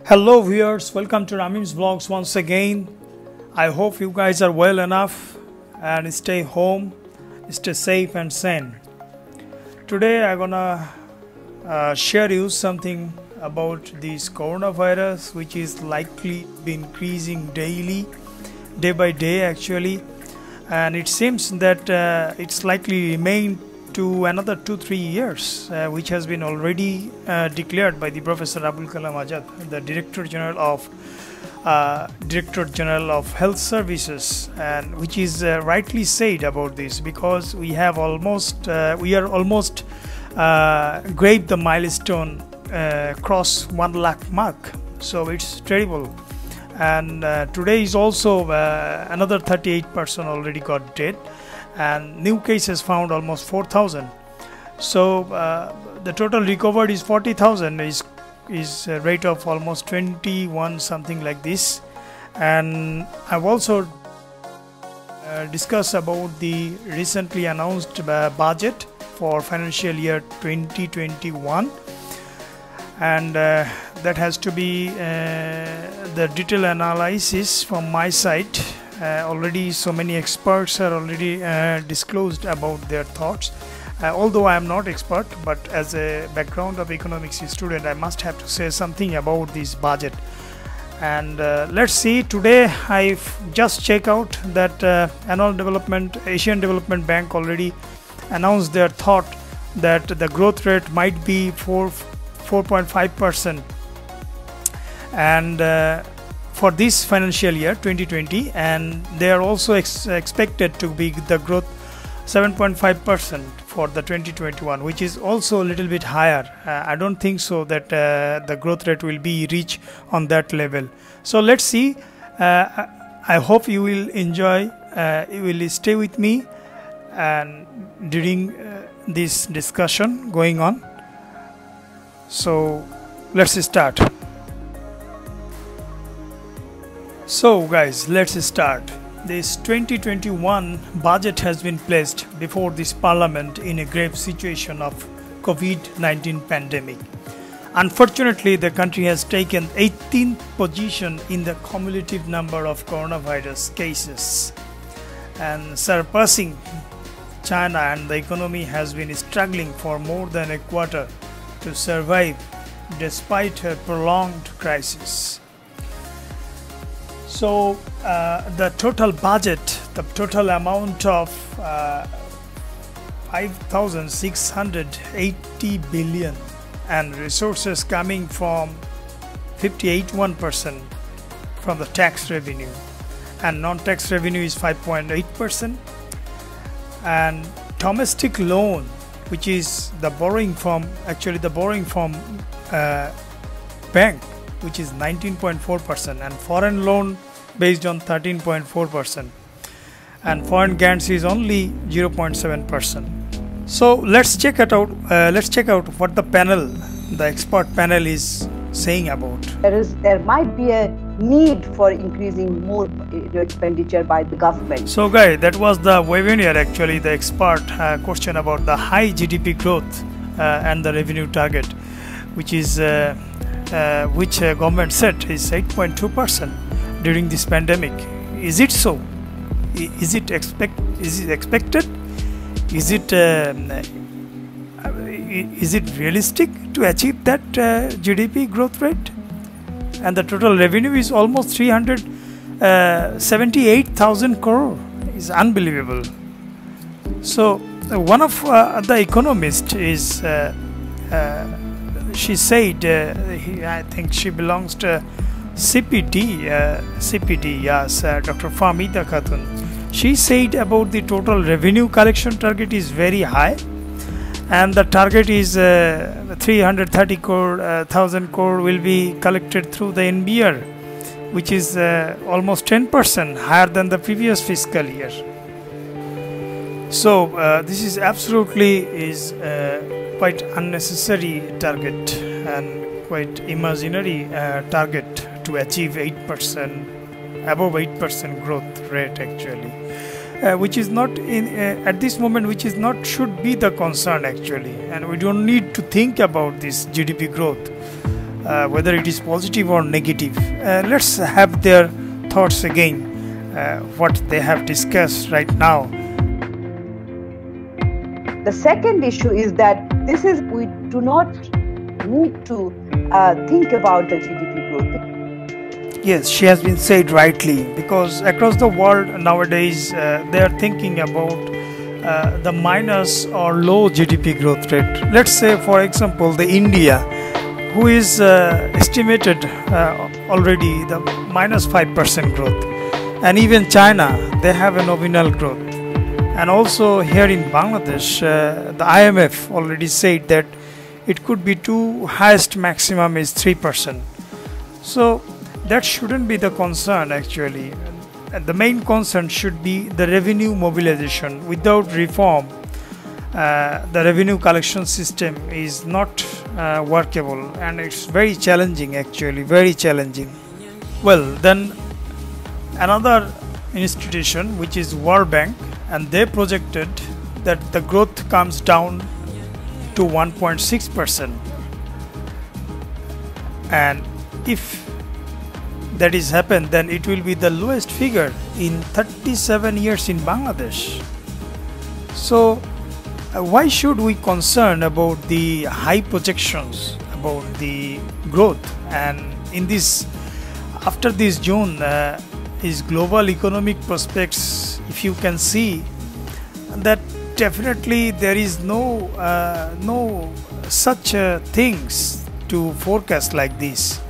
Hello viewers, welcome to Ramim's vlogs once again. I hope you guys are well enough and stay home, stay safe and sane. Today I'm gonna share you something about this coronavirus, which is likely be increasing daily, day by day actually, and it seems that it's likely remain to another 2-3 years, which has been already declared by the Professor Abul Kalam Azad, the Director General of Health Services, and which is rightly said about this, because we are almost graved the milestone, cross 1 lakh mark. So it's terrible. And today is also another 38 person already got dead, and new cases found almost 4,000. So the total recovered is 40,000, is a rate of almost 21, something like this. And I've also discussed about the recently announced budget for financial year 2021, and that has to be the detailed analysis from my side. Already so many experts are already disclosed about their thoughts, although I am not expert, but as a background of economics student I must have to say something about this budget. And let's see, today I've just checked out that Asian Development Bank already announced their thought that the growth rate might be 4.5%, and for this financial year 2020, and they are also expected to be the growth 7.5% for the 2021, which is also a little bit higher. I don't think so that the growth rate will be reached on that level. So let's see. I hope you will enjoy, you will stay with me and during this discussion going on. So let's start. So guys, let's start. This 2021 budget has been placed before this parliament in a grave situation of COVID-19 pandemic. Unfortunately, the country has taken 18th position in the cumulative number of coronavirus cases and surpassing China, and the economy has been struggling for more than a quarter to survive despite a prolonged crisis. So the total budget, the total amount of 5,680 billion, and resources coming from 58.1% from the tax revenue, and non-tax revenue is 5.8%, and domestic loan, which is the borrowing from bank, which is 19.4%, and foreign loan based on 13.4%, and foreign grants is only 0.7%. So let's check it out. Let's check out what the expert panel is saying about. There might be a need for increasing more expenditure by the government. So guys, that was the webinar, actually the expert question about the high GDP growth and the revenue target, which is which government said is 8.2% during this pandemic. Is it so? Is it expected? Is it realistic to achieve that GDP growth rate? And the total revenue is almost 378,000 crore. Is unbelievable. So one of the economists is she said, I think she belongs to CPD, yes, Dr. Fahmida Khatun. She said about the total revenue collection target is very high, and the target is 330,000 crore will be collected through the NBR, which is almost 10% higher than the previous fiscal year. So this is absolutely quite unnecessary target and quite imaginary target to achieve 8%, above 8% growth rate actually. which is not in at this moment, which is not should be the concern actually, and we don't need to think about this GDP growth, whether it is positive or negative. Let's have their thoughts again, what they have discussed right now. The second issue is that we do not need to think about the GDP growth. Yes, she has been said rightly, because across the world nowadays they are thinking about the minus or low GDP growth rate. Let's say, for example, the India, who is estimated already the minus 5% growth, and even China, they have a nominal growth. And also here in Bangladesh, the IMF already said that it could be highest maximum is 3%. So that shouldn't be the concern actually. The main concern should be the revenue mobilization. Without reform, the revenue collection system is not workable, and it's very challenging actually, very challenging. Well, then another institution, which is World Bank, and they projected that the growth comes down to 1.6%, and if that is happened, then it will be the lowest figure in 37 years in Bangladesh. So why should we concern about the high projections about the growth? And in this, after this June, is global economic prospects, if you can see that definitely there is no such things to forecast like this.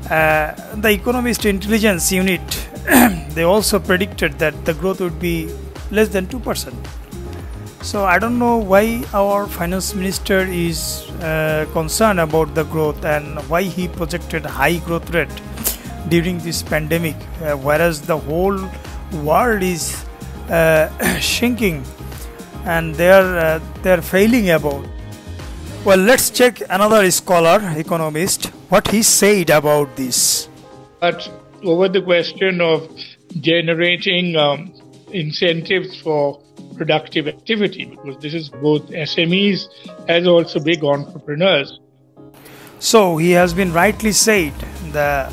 The Economist Intelligence Unit they also predicted that the growth would be less than 2%. So I don't know why our finance minister is concerned about the growth, and why he projected high growth rate during this pandemic, whereas the whole world is shrinking and they are failing about. Well, let's check another scholar, economist, what he said about this. But over the question of generating incentives for productive activity, because this is both SMEs as also big entrepreneurs. So he has been rightly said, the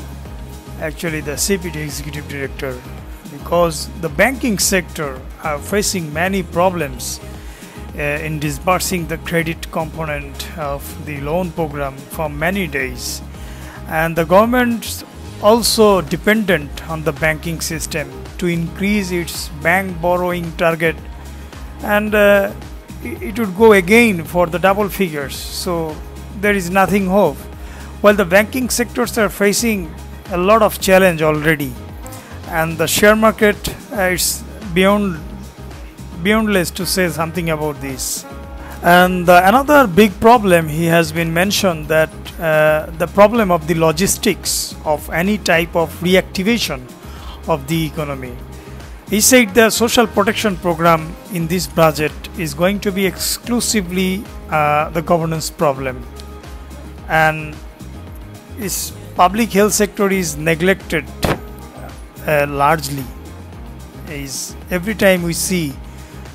CPD executive director, because the banking sector are facing many problems in disbursing the credit component of the loan program for many days, and the government also dependent on the banking system to increase its bank borrowing target, and it would go again for the double figures. So there is nothing hope, while the banking sectors are facing a lot of challenge already, and the share market is beyondless to say something about this. And another big problem he has been mentioned, that the problem of the logistics of any type of reactivation of the economy. He said the social protection program in this budget is going to be exclusively the governance problem, and its public health sector is neglected largely. Is every time we see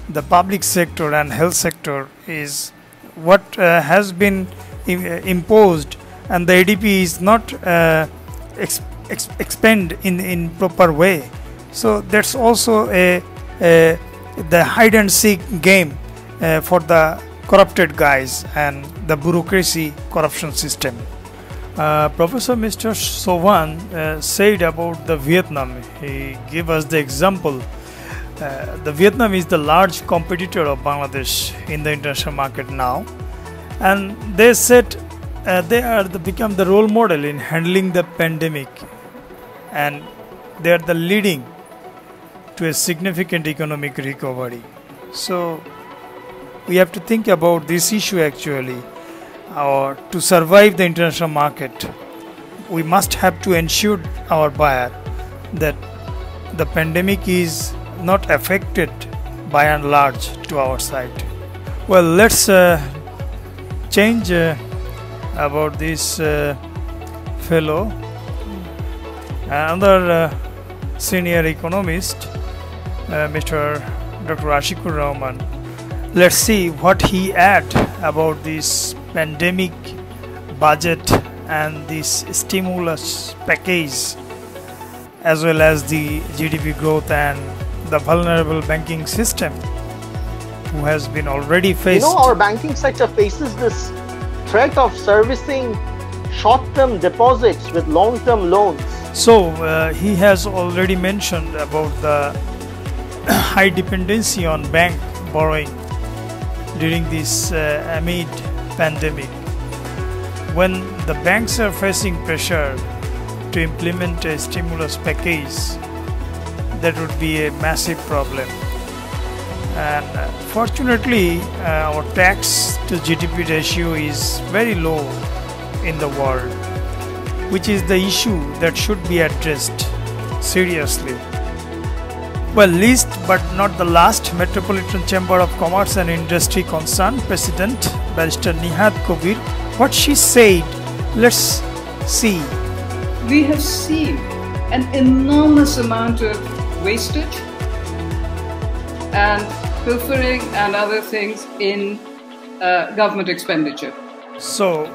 the public sector and health sector is what has been imposed, and the ADP is not expend in proper way. So that's also the hide and seek game for the corrupted guys and the bureaucracy corruption system. Professor Mr. Sovan said about the Vietnam. He gave us the example. The Vietnam is the large competitor of Bangladesh in the international market now, and they said they are become the role model in handling the pandemic, and they are the leading to a significant economic recovery. So we have to think about this issue actually. Or to survive the international market, we must have to ensure our buyer that the pandemic is not affected by and large to our side. Well, let's change about this fellow. Another senior economist, Mr. Dr. Ashikur Rahman. Let's see what he add about this pandemic budget and this stimulus package, as well as the GDP growth and the vulnerable banking system, who has been already faced. Our banking sector faces this threat of servicing short-term deposits with long-term loans. So he has already mentioned about the high dependency on bank borrowing during this amid pandemic. When the banks are facing pressure to implement a stimulus package, that would be a massive problem. And fortunately, our tax to GDP ratio is very low in the world, which is the issue that should be addressed seriously. Well, least but not the last, Metropolitan Chamber of Commerce and Industry Concerned President Barrister Nihat Kabir, what she said, let's see. We have seen an enormous amount of wastage and pilfering and other things in government expenditure. So,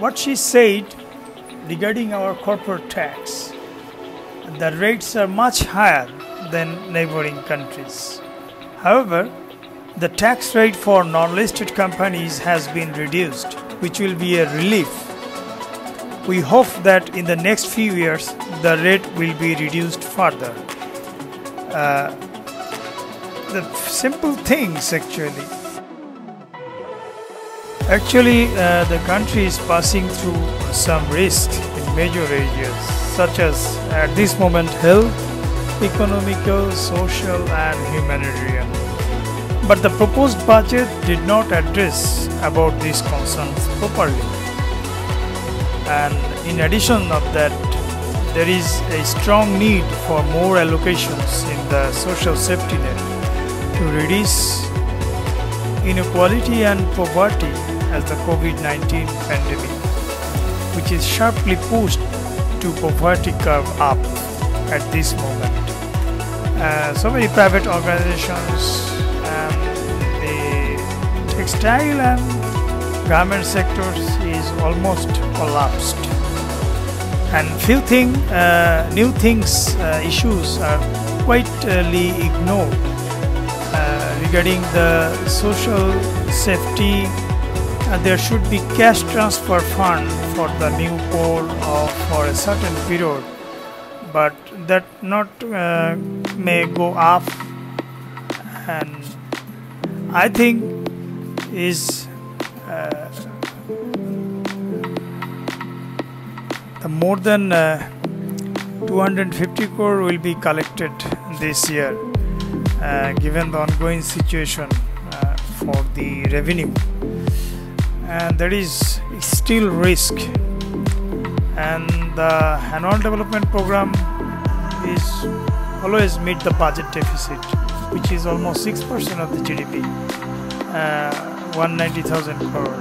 what she said regarding our corporate tax, the rates are much higher than neighboring countries. However, the tax rate for non-listed companies has been reduced, which will be a relief. We hope that in the next few years, the rate will be reduced further. The simple things actually. The country is passing through some risks in major areas, such as at this moment health, economical, social and humanitarian. But the proposed budget did not address about these concerns properly. And in addition of that, there is a strong need for more allocations in the social safety net to reduce inequality and poverty as the COVID-19 pandemic, which is sharply pushed to poverty curve up at this moment. So many private organizations and the textile and garment sectors is almost collapsed, and new things issues are widely ignored regarding the social safety. There should be cash transfer fund for the new poor or for a certain period, but that not may go up, and I think is the more than 250 crore will be collected this year, given the ongoing situation for the revenue, and there is still risk. And the annual development program is always meet the budget deficit, which is almost 6% of the GDP, 190,000 crore.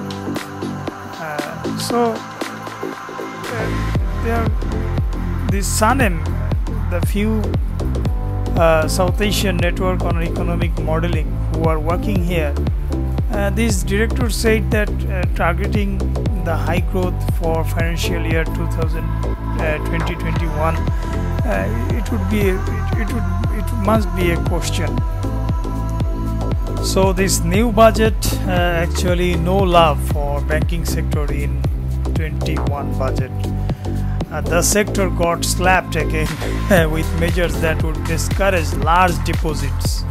This SANEM, the few South Asian network on economic modeling who are working here, this director said that targeting the high growth for financial year 2020-21, it must be a question. So this new budget actually no love for banking sector in 21 budget. The sector got slapped again with measures that would discourage large deposits,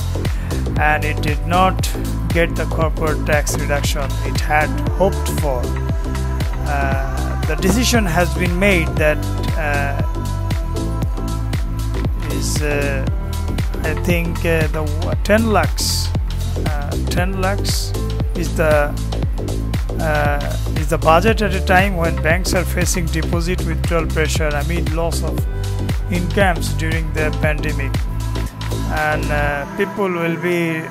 and it did not get the corporate tax reduction it had hoped for. The decision has been made that I think the 10 lakhs is the budget at a time when banks are facing deposit withdrawal pressure amid loss of incomes during the pandemic, and people will be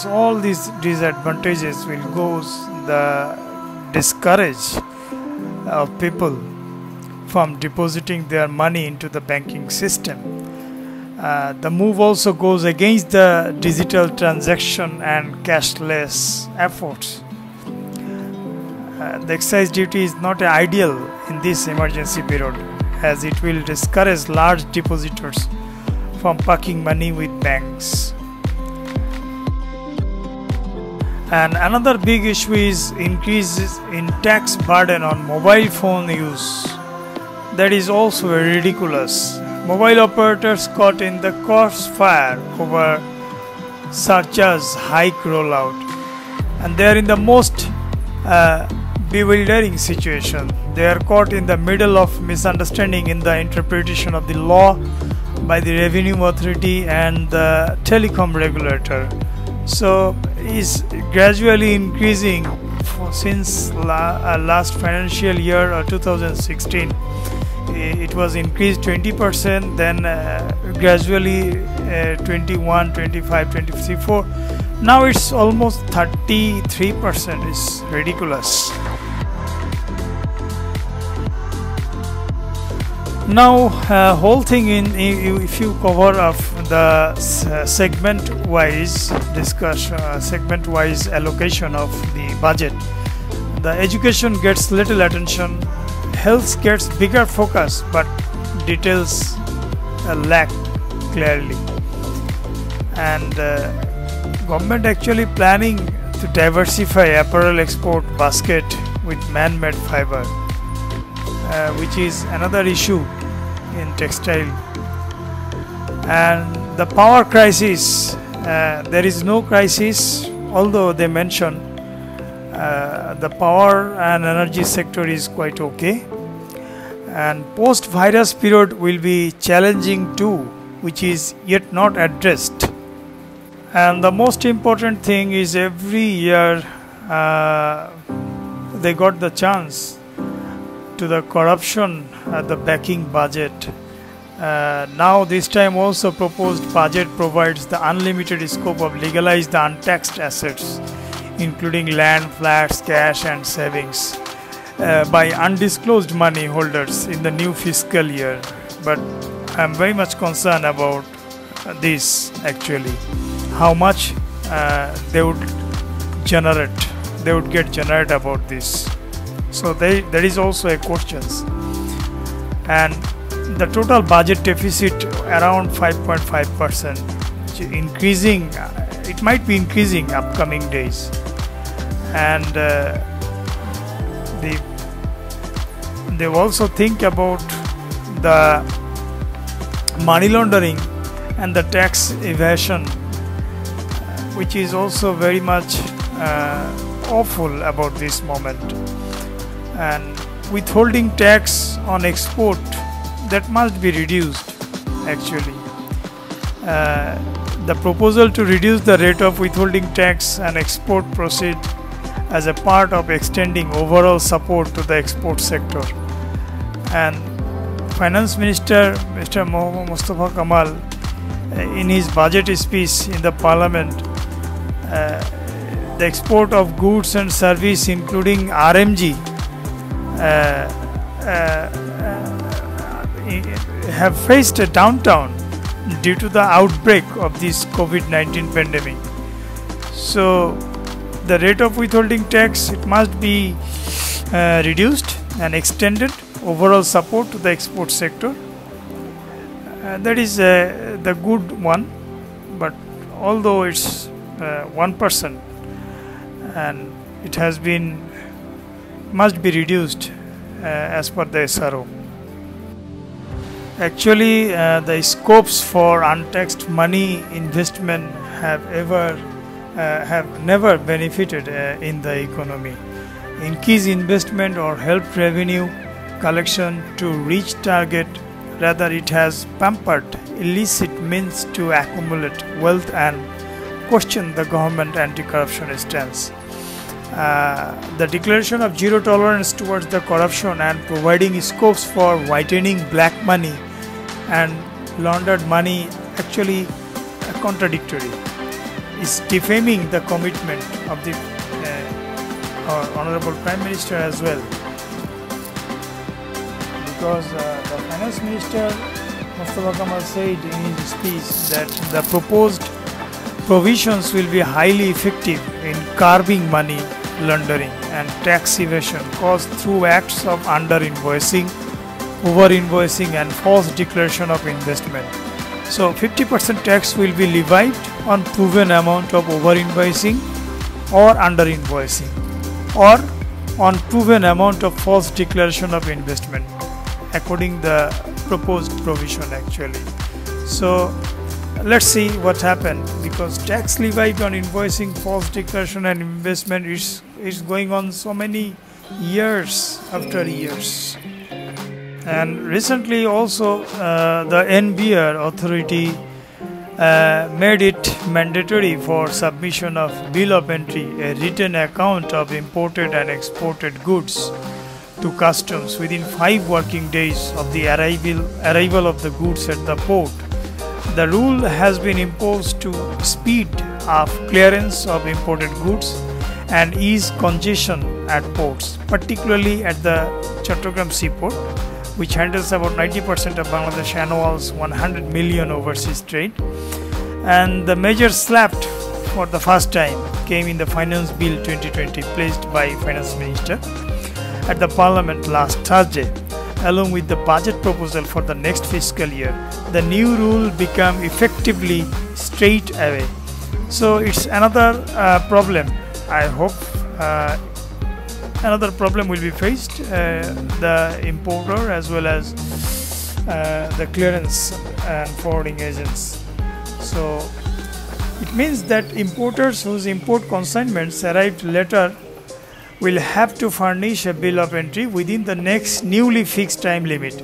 all these disadvantages will go the discourage of people from depositing their money into the banking system. The move also goes against the digital transaction and cashless efforts. The excise duty is not ideal in this emergency period, as it will discourage large depositors from parking money with banks. And another big issue is increases in tax burden on mobile phone use. That is also very ridiculous. Mobile operators caught in the crossfire over surcharge hike rollout, and they are in the most bewildering situation. They are caught in the middle of misunderstanding in the interpretation of the law by the Revenue Authority and the telecom regulator. So is gradually increasing since last financial year or 2016. It was increased 20%, then gradually 21, 25, 24. Now it's almost 33%. It's ridiculous. Now whole thing if you cover up the segment-wise discussion, segment-wise allocation of the budget, the education gets little attention, health gets bigger focus, but details lack clearly. And government actually planning to diversify apparel export basket with man-made fiber, which is another issue in textile. And the power crisis, there is no crisis, although they mention the power and energy sector is quite okay. And post-virus period will be challenging too, which is yet not addressed. And the most important thing is every year they got the chance to the corruption at the backing budget. Now this time also proposed budget provides the unlimited scope of legalize the untaxed assets, including land, flats, cash and savings by undisclosed money holders in the new fiscal year. But I am very much concerned about this actually, how much they would get generate about this. So there is also a question. And the total budget deficit around 5.5%, increasing. It might be increasing upcoming days. And they also think about the money laundering and the tax evasion, which is also very much awful about this moment. And withholding tax on export, that must be reduced actually. The proposal to reduce the rate of withholding tax and export proceed as a part of extending overall support to the export sector. And Finance Minister Mr. Mustafa Kamal in his budget speech in the Parliament, the export of goods and service including RMG have faced a downturn due to the outbreak of this COVID-19 pandemic. So the rate of withholding tax, it must be reduced and extended overall support to the export sector. That is the good one, but although it's 1% and it has been must be reduced as per the SRO. Actually, the scopes for untaxed money investment have never benefited in the economy. Increase investment or help revenue collection to reach target, rather it has pampered illicit means to accumulate wealth and question the government anti-corruption stance. The declaration of zero tolerance towards the corruption and providing scopes for whitening black money and laundered money actually contradictory. Is defaming the commitment of the our Honorable Prime Minister as well, because the Finance Minister Mustafa Kamal said in his speech that the proposed provisions will be highly effective in curbing money laundering and tax evasion caused through acts of under-invoicing, over-invoicing and false declaration of investment. So 50% tax will be levied on proven amount of over-invoicing or under-invoicing, or on proven amount of false declaration of investment, according the proposed provision actually. So let's see what happened, because tax levied on invoicing, false declaration and investment is going on so many years after years. And recently also the NBR authority made it mandatory for submission of bill of entry, a written account of imported and exported goods, to customs within 5 working days of the arrival of the goods at the port. The rule has been imposed to speed up clearance of imported goods and ease congestion at ports, particularly at the Chattogram seaport, which handles about 90% of Bangladesh annual's 100 million overseas trade. And the measure slapped for the first time came in the Finance Bill 2020 placed by Finance Minister at the Parliament last Thursday, along with the budget proposal for the next fiscal year. The new rule became effectively straight away. So it's another problem. I hope another problem will be faced, the importer as well as the clearance and forwarding agents. So it means that importers whose import consignments arrived later will have to furnish a bill of entry within the next newly fixed time limit.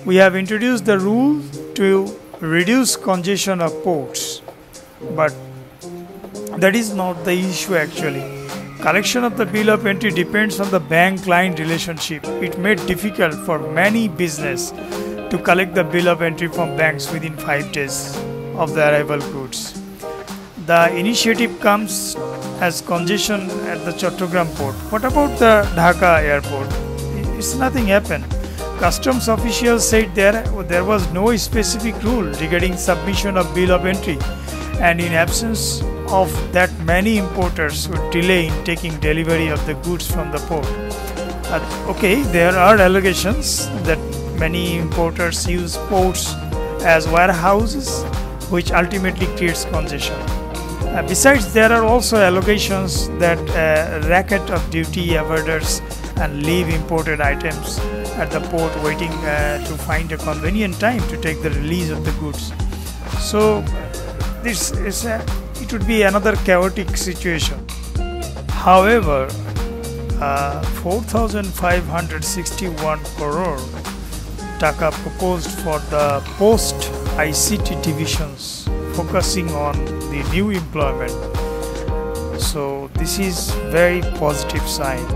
We have introduced the rule to reduce congestion of ports, but that is not the issue actually. Collection of the bill of entry depends on the bank-client relationship. It made difficult for many business to collect the bill of entry from banks within 5 days of the arrival goods. The initiative comes as congestion at the Chattogram port. What about the Dhaka airport? It's nothing happened. Customs officials said there was no specific rule regarding submission of bill of entry, and in absence of that, many importers would delay in taking delivery of the goods from the port. Okay, there are allegations that many importers use ports as warehouses, which ultimately creates congestion. Besides, there are also allegations that a racket of duty avoiders and leave imported items at the port waiting to find a convenient time to take the release of the goods. So it would be another chaotic situation. However, 4,561 crore taka proposed for the post ICT divisions, focusing on the new employment. So this is very positive sign.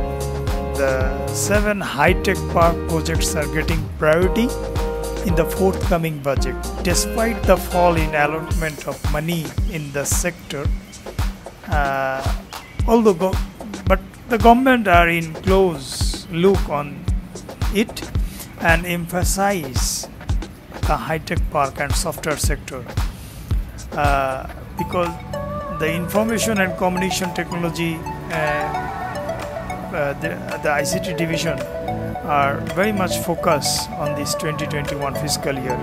The 7 high-tech park projects are getting priority in the forthcoming budget, despite the fall in allotment of money in the sector. But the government are in close look on it and emphasize the high-tech park and software sector, because the information and communication technology, the ICT division are very much focused on this 2021 fiscal year.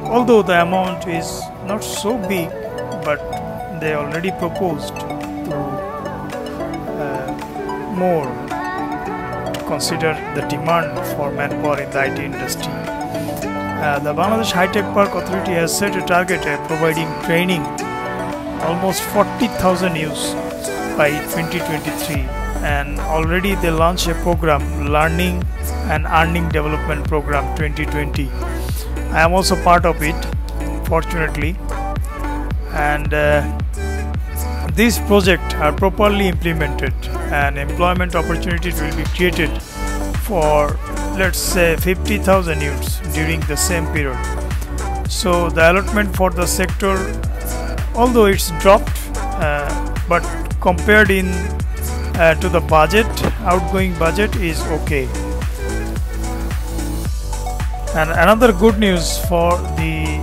Although the amount is not so big, but they already proposed to more consider the demand for manpower in the IT industry. The Bangladesh High-Tech Park Authority has set a target at providing training almost 40,000 youths by 2023, and already they launched a program, Learning and Earning Development Program 2020. I am also part of it, fortunately, and these projects are properly implemented and employment opportunities will be created for, let's say, 50,000 youths during the same period. So the allotment for the sector, although it's dropped, but compared to the budget, outgoing budget is okay. And another good news for the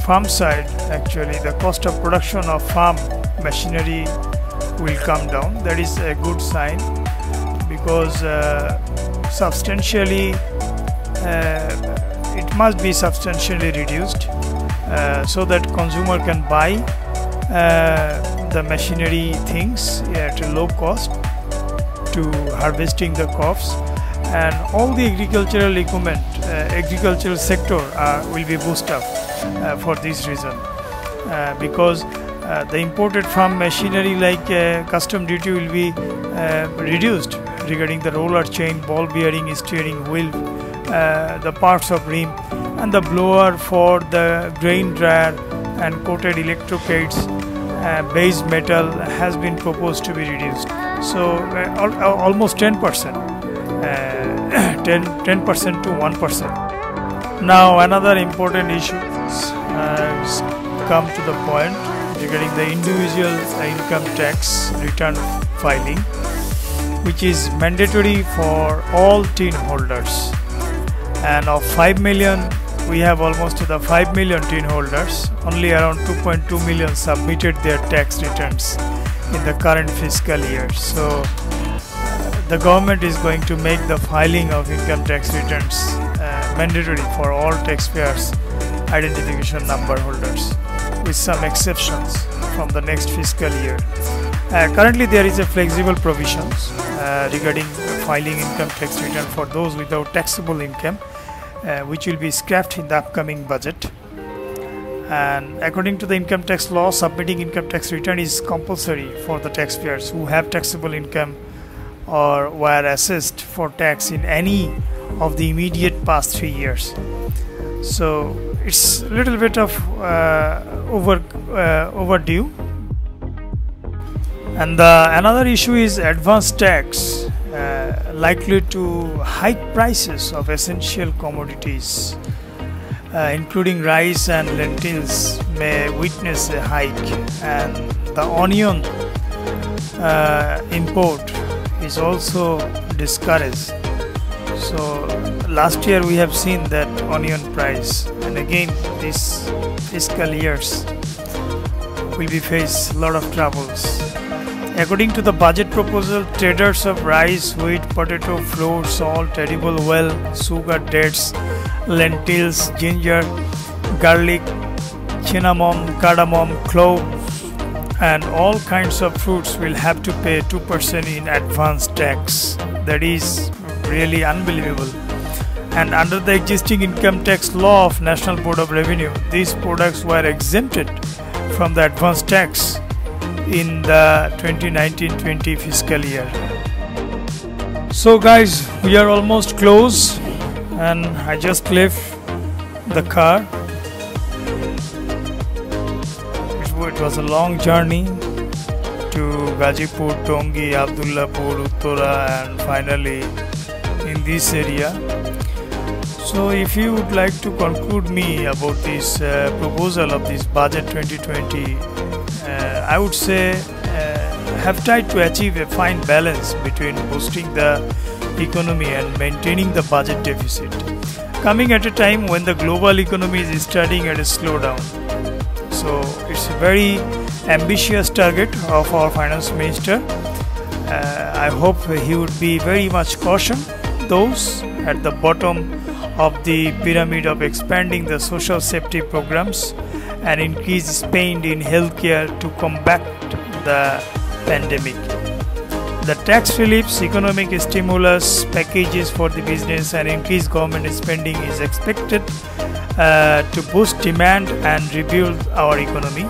farm side, actually the cost of production of farm machinery will come down. That is a good sign, because substantially it must be substantially reduced, so that consumer can buy the machinery things at a low cost to harvesting the crops, and all the agricultural equipment, agricultural sector will be boosted up for this reason, because the imported farm machinery like custom duty will be reduced regarding the roller chain, ball bearing, steering wheel, the parts of rim, and the blower for the grain dryer and coated electrocates, base metal has been proposed to be reduced. So almost 10%, 10% to 1%. Now another important issue has come to the point regarding the individual income tax return filing, which is mandatory for all tin holders. And of 5 million, we have almost the 5 million tin holders. Only around 2.2 million submitted their tax returns in the current fiscal year. So the government is going to make the filing of income tax returns mandatory for all taxpayers' identification number holders, with some exceptions from the next fiscal year. Currently there is a flexible provisions regarding filing income tax return for those without taxable income, which will be scrapped in the upcoming budget. And according to the income tax law, submitting income tax return is compulsory for the taxpayers who have taxable income or were assessed for tax in any of the immediate past 3 years. So it's a little bit of overdue. And another issue is advance tax, likely to hike prices of essential commodities, including rice and lentils may witness a hike, and the onion import is also discouraged. So last year we have seen that onion price, and again this fiscal years will be face a lot of troubles. According to the budget proposal, traders of rice, wheat, potato, flour, salt, edible oil, sugar, dates, lentils, ginger, garlic, cinnamon, cardamom, clove, and all kinds of fruits will have to pay 2% in advance tax. That is really unbelievable. And under the existing income tax law of National Board of Revenue, these products were exempted from the advance tax in the 2019-20 fiscal year. So guys, we are almost close, and I just left the car. It was a long journey to Gazipur, Tongi, Abdullapur, Uttara, and finally in this area. So if you would like to conclude me about this proposal of this budget 2020, I would say have tried to achieve a fine balance between boosting the economy and maintaining the budget deficit, coming at a time when the global economy is starting at a slowdown. So it's a very ambitious target of our finance minister. I hope he would be very much caution those at the bottom of the pyramid of expanding the social safety programs and increase spend in healthcare to combat the pandemic. The tax reliefs, economic stimulus packages for the business, and increased government spending is expected to boost demand and rebuild our economy,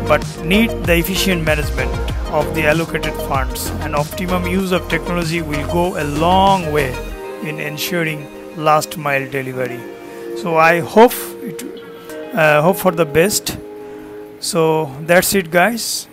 but need the efficient management of the allocated funds, and optimum use of technology will go a long way in ensuring last mile delivery. So I hope for the best. So that's it guys.